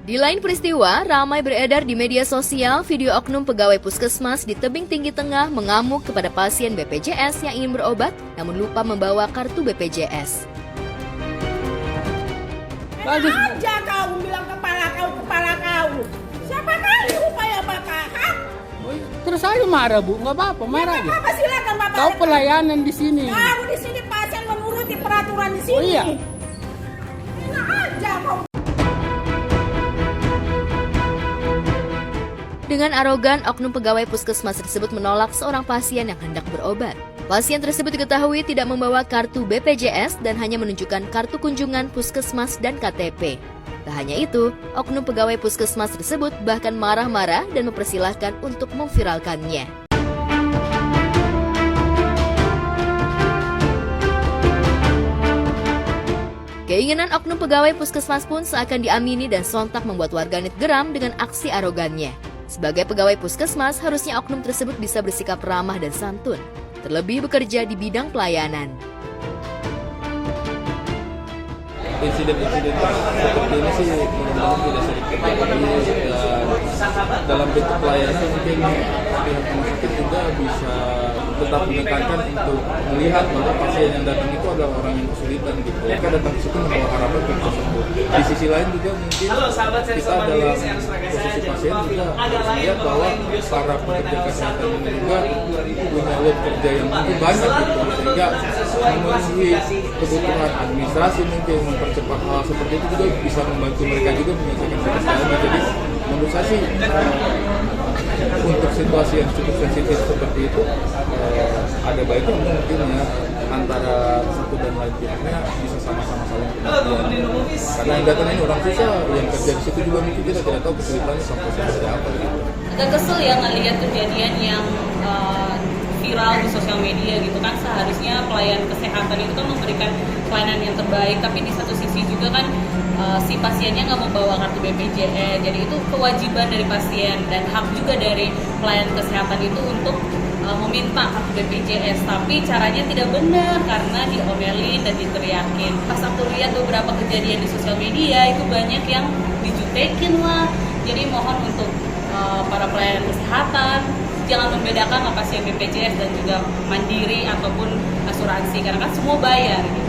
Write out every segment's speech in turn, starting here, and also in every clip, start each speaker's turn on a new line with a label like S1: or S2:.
S1: Di lain peristiwa, ramai beredar di media sosial video oknum pegawai puskesmas di Tebing Tinggi Tengah mengamuk kepada pasien BPJS yang ingin berobat namun lupa membawa kartu BPJS.
S2: Bagus aja kau bilang kepala kau. Siapa kali upaya bapak? Ha?
S3: Terus saya marah bu, nggak apa-apa, marah aja.
S2: Apa silakan bapak.
S3: Kau pelayanan di sini.
S2: Kau di sini pasien menuruti peraturan di sini.
S3: Oh iya.
S2: Enak aja kau.
S1: Dengan arogan, oknum pegawai puskesmas tersebut menolak seorang pasien yang hendak berobat. Pasien tersebut diketahui tidak membawa kartu BPJS dan hanya menunjukkan kartu kunjungan puskesmas dan KTP. Tak hanya itu, oknum pegawai puskesmas tersebut bahkan marah-marah dan mempersilahkan untuk memviralkannya. Keinginan oknum pegawai puskesmas pun seakan diamini dan sontak membuat warganet geram dengan aksi arogannya. Sebagai pegawai puskesmas, harusnya oknum tersebut bisa bersikap ramah dan santun, terlebih bekerja di bidang pelayanan.
S4: Insiden-insiden seperti ini sih mudah-mudahan tidak sering terjadi. Dalam bentuk pelayanan mungkin pihak rumah sakit juga bisa tetap menekankan untuk melihat bahwa pasien yang datang itu adalah orang yang kesulitan gitu. Mereka datang ke situ membawa harapan untuk tersebut. Di sisi lain juga mungkin kita dalam posisi pasien juga harus melihat bahwa para pekerja kesehatan ini juga punya load kerja yang mungkin banyak gitu, sehingga memenuhi kebutuhan administrasi mungkin mempercepat hal seperti itu juga bisa membantu mereka juga menyelesaikan pekerjaannya. Jadi menurut saya sih untuk situasi yang cukup sensitif seperti itu ada baiknya mungkin ya antara satu dan lain pihaknya bisa sama-sama saling pengertian. Karena yang datang ini orang susah, yang kerja di situ juga mungkin kita tidak tahu kesulitannya sampai seperti apa gitu.
S5: Agak kesel ya ngelihat kejadian yang viral di sosial media gitu kan. Seharusnya pelayan kesehatan itu kan memberikan pelayanan yang terbaik, tapi di satu sisi juga kan si pasiennya nggak membawa kartu BPJS, jadi itu kewajiban dari pasien dan hak juga dari pelayan kesehatan itu untuk meminta kartu BPJS, tapi caranya tidak benar karena diomelin dan diteriakin. Pas aku lihat beberapa kejadian di sosial media itu banyak yang dijutekin lah, jadi mohon untuk para pelayan kesehatan jangan membedakan lah pasien BPJS dan juga mandiri ataupun asuransi karena kan semua bayar gitu.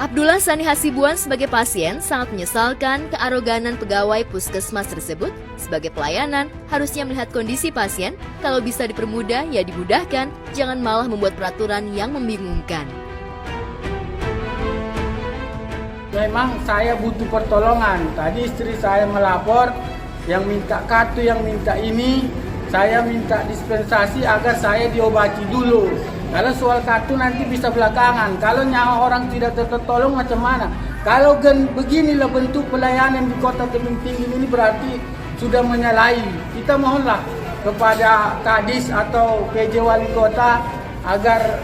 S1: Abdullah Sani Hasibuan sebagai pasien sangat menyesalkan kearoganan pegawai puskesmas tersebut. Sebagai pelayanan, harusnya melihat kondisi pasien, kalau bisa dipermudah ya dimudahkan, jangan malah membuat peraturan yang membingungkan.
S3: Memang saya butuh pertolongan. Tadi istri saya melapor, yang minta kartu, yang minta ini, saya minta dispensasi agar saya diobati dulu. Kalau soal kartu nanti bisa belakangan. Kalau nyawa orang tidak tertolong macam mana? Kalau beginilah bentuk pelayanan di Kota Tebing Tinggi ini berarti sudah menyalahi. Kita mohonlah kepada Kadis atau PJ Wali Kota agar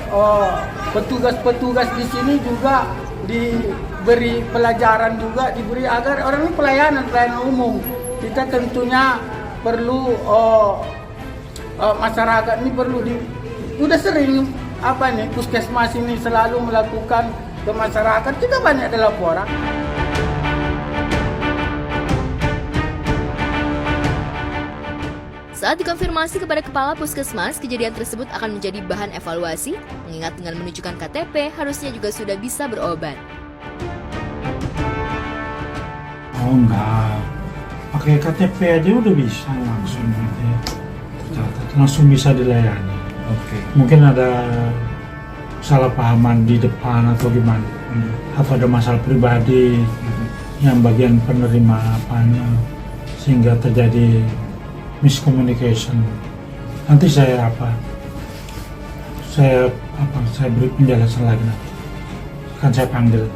S3: petugas-petugas di sini juga diberi pelajaran juga, diberi agar orang ini pelayanan umum. Kita tentunya perlu masyarakat ini perlu udah sering puskesmas ini selalu melakukan ke masyarakat, kita banyak ada laporan.
S1: Saat dikonfirmasi kepada kepala puskesmas, kejadian tersebut akan menjadi bahan evaluasi, mengingat dengan menunjukkan KTP harusnya juga sudah bisa berobat.
S6: Oh enggak, pakai KTP aja udah bisa langsung gitu ya. Langsung bisa dilayani.
S4: Oke.
S6: Mungkin ada salah pahaman di depan atau gimana, atau ada masalah pribadi yang bagian penerima apanya sehingga terjadi miscommunication. Nanti saya beri penjelasan lagi nanti. Akan saya panggil.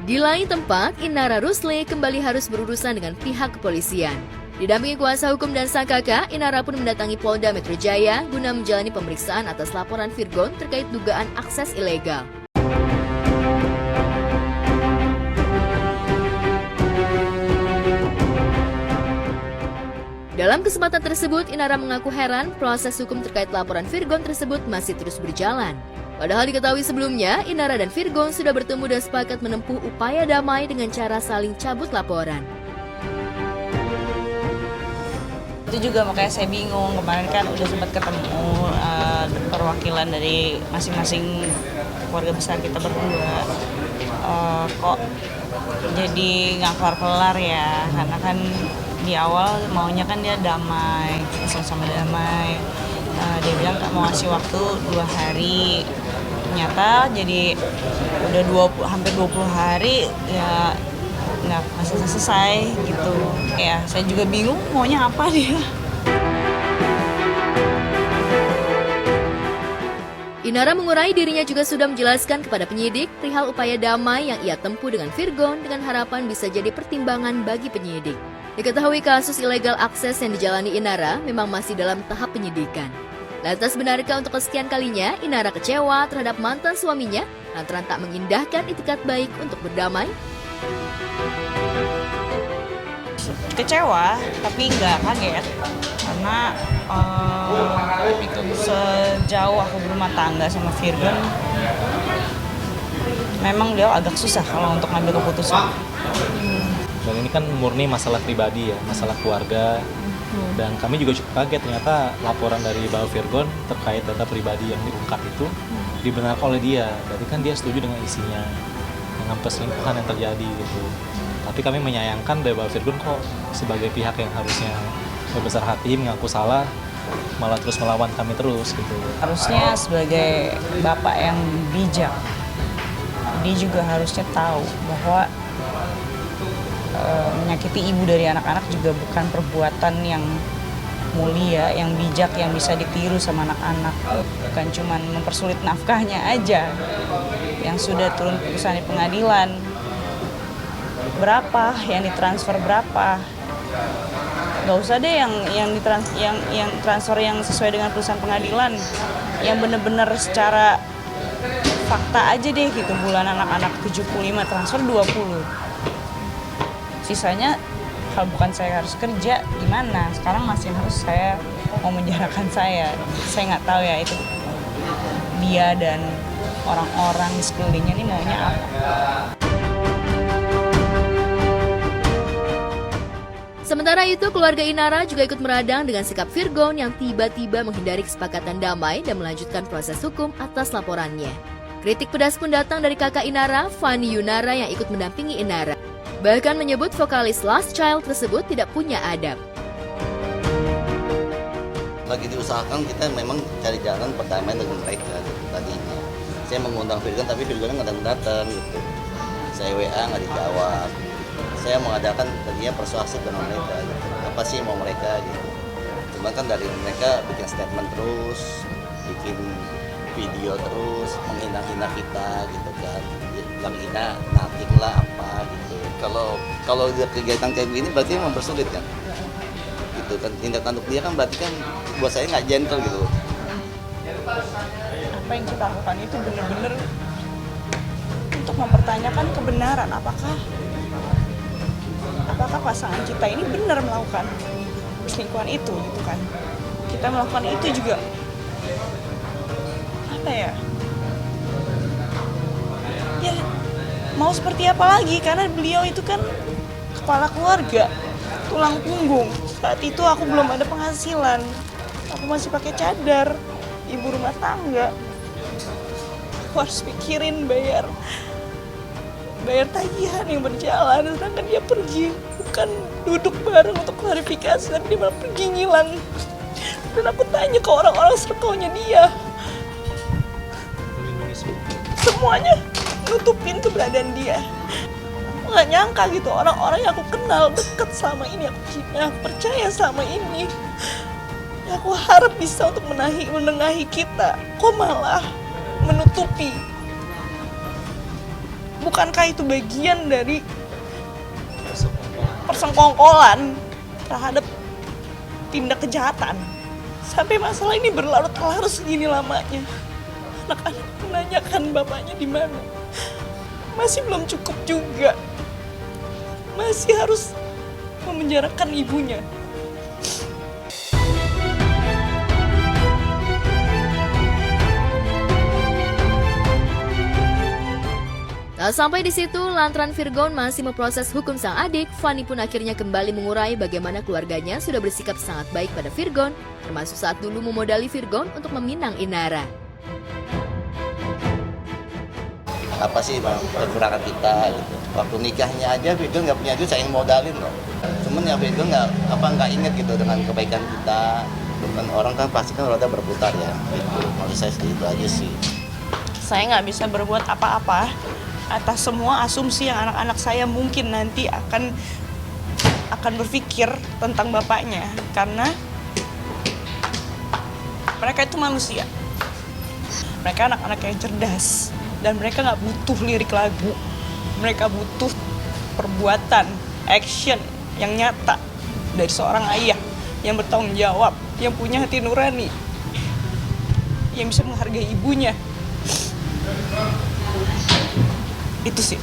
S1: Di lain tempat, Inara Rusli kembali harus berurusan dengan pihak kepolisian. Didampingi kuasa hukum dan sang kakak, Inara pun mendatangi Polda Metro Jaya guna menjalani pemeriksaan atas laporan Virgon terkait dugaan akses ilegal. Dalam kesempatan tersebut, Inara mengaku heran proses hukum terkait laporan Virgon tersebut masih terus berjalan. Padahal diketahui sebelumnya, Inara dan Virgon sudah bertemu dan sepakat menempuh upaya damai dengan cara saling cabut laporan.
S5: Itu juga makanya saya bingung, kemarin kan udah sempat ketemu perwakilan dari masing-masing keluarga besar kita berdua. Kok jadi nggak kelar-kelar ya, karena kan di awal maunya kan dia damai, sama-sama damai. Dia bilang mau ngasih waktu 2 hari, ternyata jadi udah hampir 20 hari ya nggak selesai gitu. Ya saya juga bingung maunya apa dia.
S1: Inara mengurai dirinya juga sudah menjelaskan kepada penyidik perihal upaya damai yang ia tempuh dengan Virgon dengan harapan bisa jadi pertimbangan bagi penyidik. Diketahui kasus ilegal akses yang dijalani Inara memang masih dalam tahap penyidikan. Lantas benarkah untuk kesekian kalinya Inara kecewa terhadap mantan suaminya lantaran tak mengindahkan itikat baik untuk berdamai?
S5: Kecewa, tapi nggak kaget karena sejauh aku berumah tangga sama Virgon, memang dia agak susah kalau untuk ngambil keputusan.
S7: Dan ini kan murni masalah pribadi ya, masalah keluarga. Dan kami juga cukup kaget ternyata laporan dari Bapak Virgon terkait data pribadi yang diungkap itu dibenarkan oleh dia. Berarti kan dia setuju dengan isinya, dengan perselingkuhan yang terjadi gitu. Tapi kami menyayangkan dari Bapak Virgon kok sebagai pihak yang harusnya berbesar hati mengaku salah, malah terus melawan kami terus gitu.
S5: Harusnya sebagai bapak yang bijak, dia juga harusnya tahu bahwa menyakiti ibu dari anak-anak juga bukan perbuatan yang mulia, yang bijak, yang bisa ditiru sama anak-anak. Bukan cuma mempersulit nafkahnya aja, yang sudah turun putusan di pengadilan. Berapa yang ditransfer berapa? Gak usah deh yang transfer yang sesuai dengan putusan pengadilan, yang benar-benar secara fakta aja deh gitu. Bulan anak-anak 75 transfer 20. Sisanya kalau bukan saya harus kerja gimana? Sekarang masih harus saya mau menjarakan saya nggak tahu ya itu dia dan orang-orang di sekelilingnya ini maunya apa.
S1: Sementara itu, keluarga Inara juga ikut meradang dengan sikap Virgon yang tiba-tiba menghindari kesepakatan damai dan melanjutkan proses hukum atas laporannya. Kritik pedas pun datang dari kakak Inara, Fani Yunara yang ikut mendampingi Inara. Bahkan menyebut vokalis Last Child tersebut tidak punya adab.
S8: Lagi diusahakan kita memang cari jalan perdamaian dengan mereka gitu. Tadinya saya mengundang Virgon tapi Virgonnya nggak datang gitu. Saya WA nggak dijawab. Saya mengadakan tadinya persuasif dengan mereka gitu. Apa sih mau mereka gitu. Cuma kan dari mereka bikin statement terus, bikin video terus, menghina-hina kita gitu kan. Yang hina natik lah apa gitu. Kalau dia kegiatan kayak gini berarti mempersulit kan. Gitu kan tindak tanduk dia kan berarti kan buat saya nggak gentle gitu.
S5: Apa yang kita lakukan itu benar-benar untuk mempertanyakan kebenaran apakah pasangan kita ini benar melakukan perselingkuhan itu gitu kan. Kita melakukan itu juga apa ya? Ya mau seperti apa lagi karena beliau itu kan kepala keluarga, tulang punggung. Saat itu aku belum ada penghasilan, aku masih pakai cadar, ibu rumah tangga. Aku harus pikirin bayar tagihan yang berjalan, sedangkan dia pergi, bukan duduk bareng untuk klarifikasi, tapi dia malah pergi ngilang. Dan aku tanya ke orang-orang circle-nya dia, semuanya nutupin keberadaan dia. Aku gak nyangka gitu orang-orang yang aku kenal deket sama ini, aku percaya sama ini, aku harap bisa untuk menengahi kita, kok malah menutupi. Bukankah itu bagian dari persengkongkolan terhadap tindak kejahatan? Sampai masalah ini berlarut-larut segini lamanya. Anak-anak menanyakan bapaknya di mana. Masih belum cukup juga. Masih harus memenjarakan ibunya.
S1: Tak sampai di situ, lantaran Virgon masih memproses hukum sang adik, Fani pun akhirnya kembali mengurai bagaimana keluarganya sudah bersikap sangat baik pada Virgon, termasuk saat dulu memodali Virgon untuk meminang Inara.
S8: Apa sih pergerakan kita gitu. Waktu nikahnya aja Virgon nggak punya duit, saya yang modalin loh. Cuman ya Virgon nggak inget gitu dengan kebaikan kita. Dan orang kan pasti kan roda berputar ya. Gitu. Maksud saya segitu aja sih.
S9: Saya nggak bisa berbuat apa-apa atas semua asumsi yang anak-anak saya mungkin nanti akan berpikir tentang bapaknya, karena mereka itu manusia, mereka anak-anak yang cerdas dan mereka nggak butuh lirik lagu, mereka butuh perbuatan, action yang nyata dari seorang ayah yang bertanggung jawab, yang punya hati nurani, yang bisa menghargai ibunya. Itu sih.